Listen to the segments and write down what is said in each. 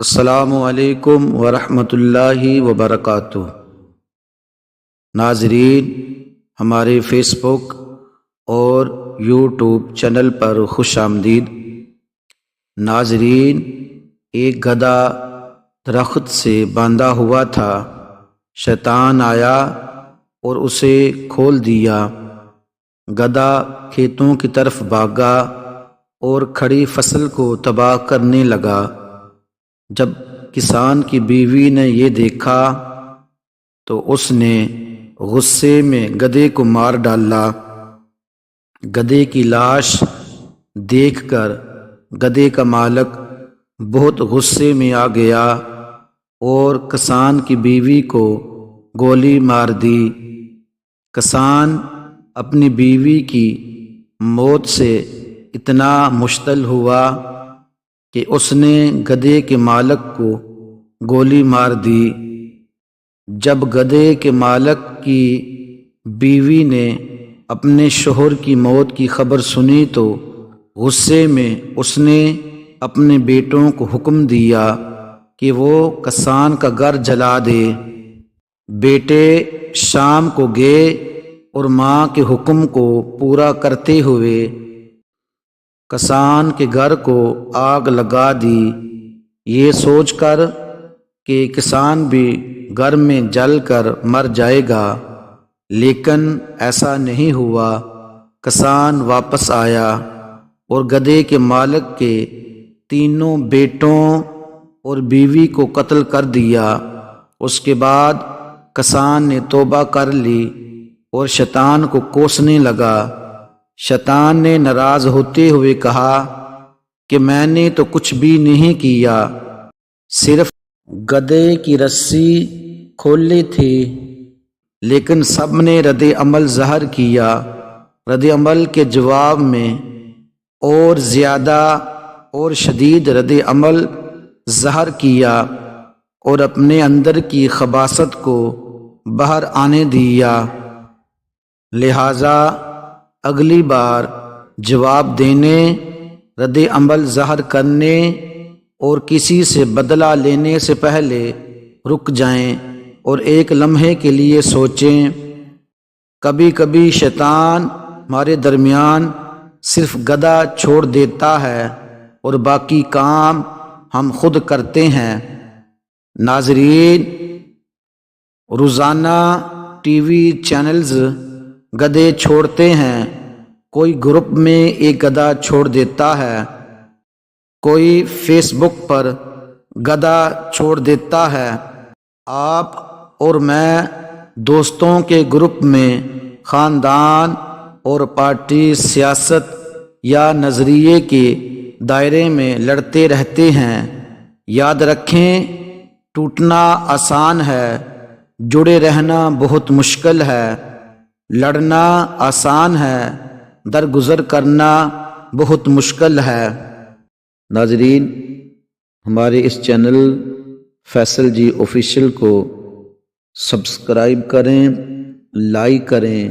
السلام علیکم ورحمۃ اللہ وبرکاتہ۔ ناظرین، ہمارے فیس بک اور یوٹیوب چینل پر خوش آمدید۔ ناظرین، ایک گدھا درخت سے باندھا ہوا تھا۔ شیطان آیا اور اسے کھول دیا۔ گدھا کھیتوں کی طرف بھاگا اور کھڑی فصل کو تباہ کرنے لگا۔ جب کسان کی بیوی نے یہ دیکھا تو اس نے غصے میں گدھے کو مار ڈالا۔ گدھے کی لاش دیکھ کر گدھے کا مالک بہت غصے میں آ گیا اور کسان کی بیوی کو گولی مار دی۔ کسان اپنی بیوی کی موت سے اتنا مشتعل ہوا کہ اس نے گدھے کے مالک کو گولی مار دی۔ جب گدھے کے مالک کی بیوی نے اپنے شوہر کی موت کی خبر سنی تو غصے میں اس نے اپنے بیٹوں کو حکم دیا کہ وہ کسان کا گھر جلا دے۔ بیٹے شام کو گئے اور ماں کے حکم کو پورا کرتے ہوئے کسان کے گھر کو آگ لگا دی، یہ سوچ کر کہ کسان بھی گھر میں جل کر مر جائے گا، لیکن ایسا نہیں ہوا۔ کسان واپس آیا اور گدھے کے مالک کے تینوں بیٹوں اور بیوی کو قتل کر دیا۔ اس کے بعد کسان نے توبہ کر لی اور شیطان کو کوسنے لگا۔ شیطان نے ناراض ہوتے ہوئے کہا کہ میں نے تو کچھ بھی نہیں کیا، صرف گدھے کی رسی کھولی تھی، لیکن سب نے رد عمل ظاہر کیا۔ رد عمل کے جواب میں اور زیادہ اور شدید رد عمل ظاہر کیا اور اپنے اندر کی خباثت کو باہر آنے دیا۔ لہذا اگلی بار جواب دینے، رد عمل ظاہر کرنے اور کسی سے بدلہ لینے سے پہلے رک جائیں اور ایک لمحے کے لیے سوچیں۔ کبھی کبھی شیطان ہمارے درمیان صرف گدھا چھوڑ دیتا ہے اور باقی کام ہم خود کرتے ہیں۔ ناظرین، روزانہ ٹی وی چینلز گدھے چھوڑتے ہیں۔ کوئی گروپ میں ایک گدھا چھوڑ دیتا ہے، کوئی فیس بک پر گدھا چھوڑ دیتا ہے۔ آپ اور میں دوستوں کے گروپ میں خاندان اور پارٹی، سیاست یا نظریے کے دائرے میں لڑتے رہتے ہیں۔ یاد رکھیں، ٹوٹنا آسان ہے، جڑے رہنا بہت مشکل ہے۔ لڑنا آسان ہے، درگزر کرنا بہت مشکل ہے۔ ناظرین، ہمارے اس چینل فیصل جی آفیشیل کو سبسکرائب کریں، لائک کریں،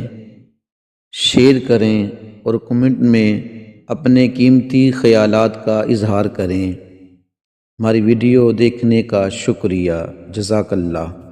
شیئر کریں اور کمنٹ میں اپنے قیمتی خیالات کا اظہار کریں۔ ہماری ویڈیو دیکھنے کا شکریہ۔ جزاک اللہ۔